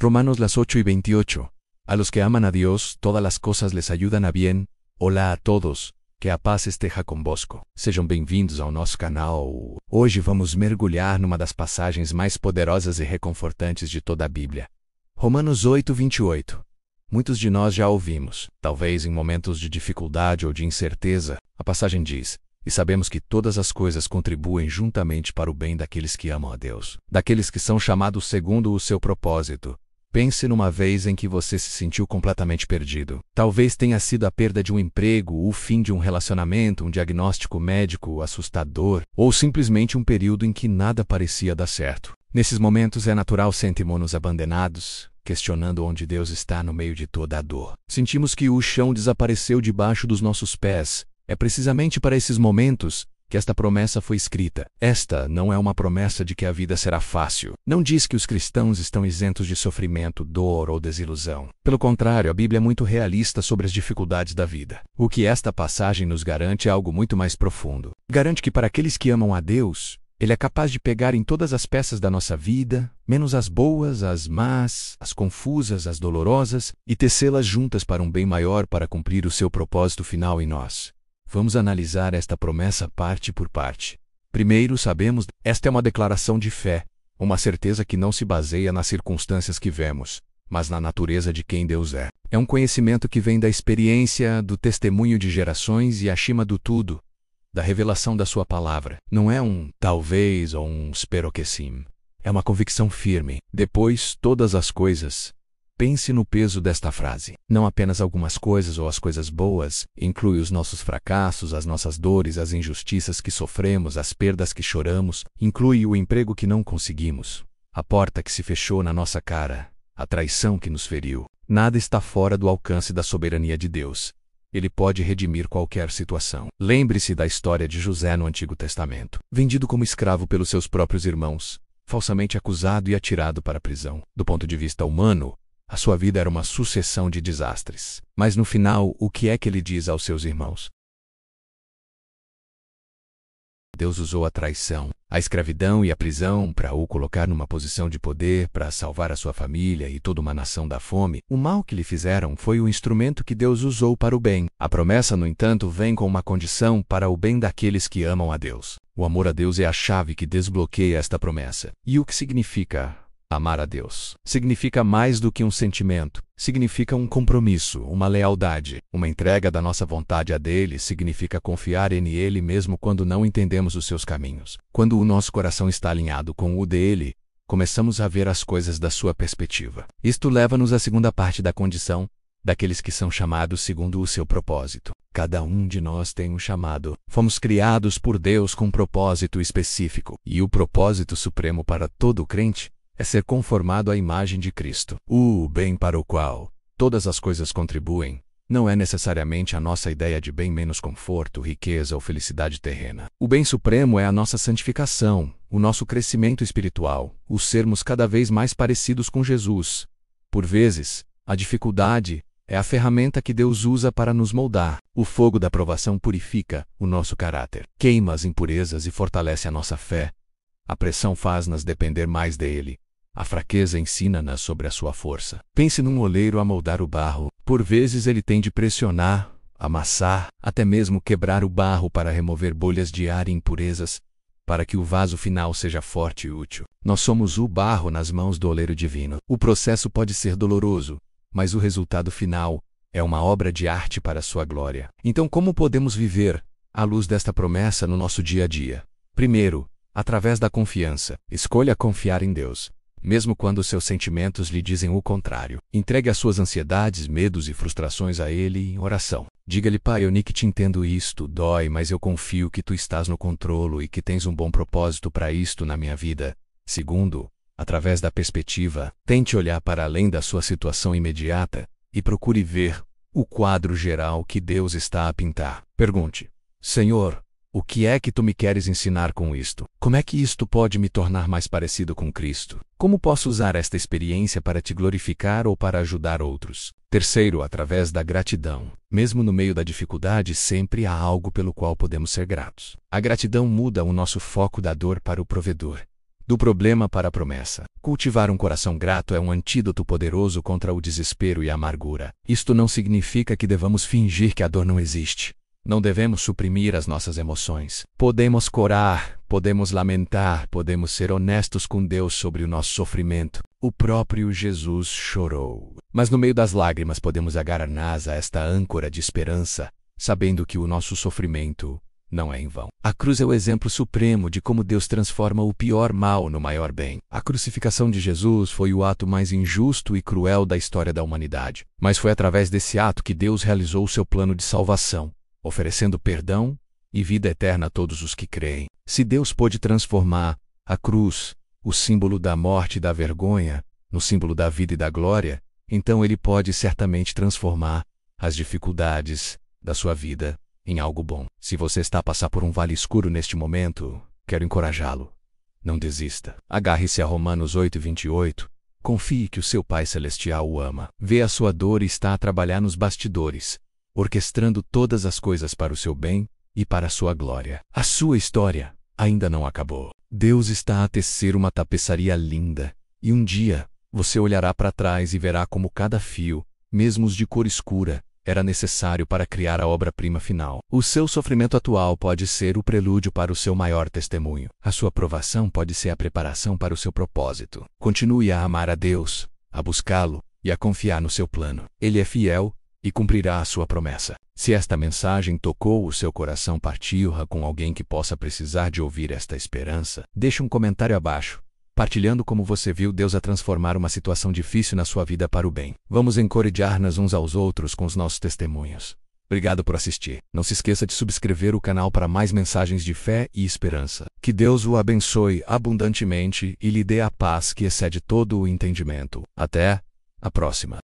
Romanos las 8:28. A los que aman a Dios, todas las cosas les ayudan a bien. Olá a todos, que a paz esteja convosco. Sejam bem-vindos ao nosso canal. Hoje vamos mergulhar numa das passagens mais poderosas e reconfortantes de toda a Bíblia. Romanos 8:28. Muitos de nós já ouvimos, talvez em momentos de dificuldade ou de incerteza. A passagem diz: e sabemos que todas as coisas contribuem juntamente para o bem daqueles que amam a Deus, daqueles que são chamados segundo o seu propósito. Pense numa vez em que você se sentiu completamente perdido. Talvez tenha sido a perda de um emprego, o fim de um relacionamento, um diagnóstico médico assustador, ou simplesmente um período em que nada parecia dar certo. Nesses momentos é natural sentirmos-nos abandonados, questionando onde Deus está no meio de toda a dor. Sentimos que o chão desapareceu debaixo dos nossos pés. É precisamente para esses momentos que esta promessa foi escrita. Esta não é uma promessa de que a vida será fácil. Não diz que os cristãos estão isentos de sofrimento, dor ou desilusão. Pelo contrário, a Bíblia é muito realista sobre as dificuldades da vida. O que esta passagem nos garante é algo muito mais profundo. Garante que para aqueles que amam a Deus, Ele é capaz de pegar em todas as peças da nossa vida, menos as boas, as más, as confusas, as dolorosas, e tecê-las juntas para um bem maior para cumprir o seu propósito final em nós. Vamos analisar esta promessa parte por parte. Primeiro, sabemos, esta é uma declaração de fé, uma certeza que não se baseia nas circunstâncias que vemos, mas na natureza de quem Deus é. É um conhecimento que vem da experiência, do testemunho de gerações e, acima do tudo, da revelação da sua palavra. Não é um talvez ou um espero que sim. É uma convicção firme. Depois, todas as coisas. Pense no peso desta frase. Não apenas algumas coisas ou as coisas boas, inclui os nossos fracassos, as nossas dores, as injustiças que sofremos, as perdas que choramos, inclui o emprego que não conseguimos, a porta que se fechou na nossa cara, a traição que nos feriu. Nada está fora do alcance da soberania de Deus. Ele pode redimir qualquer situação. Lembre-se da história de José no Antigo Testamento. Vendido como escravo pelos seus próprios irmãos, falsamente acusado e atirado para a prisão. Do ponto de vista humano, a sua vida era uma sucessão de desastres. Mas no final, o que é que ele diz aos seus irmãos? Deus usou a traição, a escravidão e a prisão para o colocar numa posição de poder, para salvar a sua família e toda uma nação da fome. O mal que lhe fizeram foi o instrumento que Deus usou para o bem. A promessa, no entanto, vem com uma condição para o bem daqueles que amam a Deus. O amor a Deus é a chave que desbloqueia esta promessa. E o que significa amar a Deus? Significa mais do que um sentimento. Significa um compromisso, uma lealdade, uma entrega da nossa vontade a Dele. Significa confiar em Ele mesmo quando não entendemos os seus caminhos. Quando o nosso coração está alinhado com o dele, começamos a ver as coisas da sua perspectiva. Isto leva-nos à segunda parte da condição, daqueles que são chamados segundo o seu propósito. Cada um de nós tem um chamado. Fomos criados por Deus com um propósito específico. E o propósito supremo para todo crente é ser conformado à imagem de Cristo. O bem para o qual todas as coisas contribuem não é necessariamente a nossa ideia de bem menos conforto, riqueza ou felicidade terrena. O bem supremo é a nossa santificação, o nosso crescimento espiritual, o sermos cada vez mais parecidos com Jesus. Por vezes, a dificuldade é a ferramenta que Deus usa para nos moldar. O fogo da provação purifica o nosso caráter, queima as impurezas e fortalece a nossa fé. A pressão faz-nos depender mais dele. A fraqueza ensina-nos sobre a sua força. Pense num oleiro a moldar o barro. Por vezes ele tem de pressionar, amassar, até mesmo quebrar o barro para remover bolhas de ar e impurezas, para que o vaso final seja forte e útil. Nós somos o barro nas mãos do oleiro divino. O processo pode ser doloroso, mas o resultado final é uma obra de arte para a sua glória. Então, como podemos viver à luz desta promessa no nosso dia a dia? Primeiro, através da confiança. Escolha confiar em Deus, mesmo quando seus sentimentos lhe dizem o contrário. Entregue as suas ansiedades, medos e frustrações a Ele em oração. Diga-lhe: Pai, eu nem que te entendo isto, dói, mas eu confio que Tu estás no controle e que tens um bom propósito para isto na minha vida. Segundo, através da perspectiva, tente olhar para além da sua situação imediata e procure ver o quadro geral que Deus está a pintar. Pergunte: Senhor, o que é que Tu me queres ensinar com isto? Como é que isto pode me tornar mais parecido com Cristo? Como posso usar esta experiência para Te glorificar ou para ajudar outros? Terceiro, através da gratidão. Mesmo no meio da dificuldade, sempre há algo pelo qual podemos ser gratos. A gratidão muda o nosso foco da dor para o provedor, do problema para a promessa. Cultivar um coração grato é um antídoto poderoso contra o desespero e a amargura. Isto não significa que devamos fingir que a dor não existe. Não devemos suprimir as nossas emoções. Podemos chorar, podemos lamentar, podemos ser honestos com Deus sobre o nosso sofrimento. O próprio Jesus chorou. Mas no meio das lágrimas podemos agarrar-nos a esta âncora de esperança, sabendo que o nosso sofrimento não é em vão. A cruz é o exemplo supremo de como Deus transforma o pior mal no maior bem. A crucificação de Jesus foi o ato mais injusto e cruel da história da humanidade. Mas foi através desse ato que Deus realizou o seu plano de salvação, oferecendo perdão e vida eterna a todos os que creem. Se Deus pôde transformar a cruz, o símbolo da morte e da vergonha, no símbolo da vida e da glória, então Ele pode certamente transformar as dificuldades da sua vida em algo bom. Se você está a passar por um vale escuro neste momento, quero encorajá-lo. Não desista. Agarre-se a Romanos 8:28. Confie que o seu Pai Celestial o ama. Vê a sua dor e está a trabalhar nos bastidores, orquestrando todas as coisas para o seu bem e para a sua glória. A sua história ainda não acabou. Deus está a tecer uma tapeçaria linda, e um dia você olhará para trás e verá como cada fio, mesmo os de cor escura, era necessário para criar a obra-prima final. O seu sofrimento atual pode ser o prelúdio para o seu maior testemunho. A sua provação pode ser a preparação para o seu propósito. Continue a amar a Deus, a buscá-lo e a confiar no seu plano. Ele é fiel e cumprirá a sua promessa. Se esta mensagem tocou o seu coração, partilha com alguém que possa precisar de ouvir esta esperança. Deixe um comentário abaixo, partilhando como você viu Deus a transformar uma situação difícil na sua vida para o bem. Vamos encorajar-nos uns aos outros com os nossos testemunhos. Obrigado por assistir. Não se esqueça de subscrever o canal para mais mensagens de fé e esperança. Que Deus o abençoe abundantemente e lhe dê a paz que excede todo o entendimento. Até a próxima.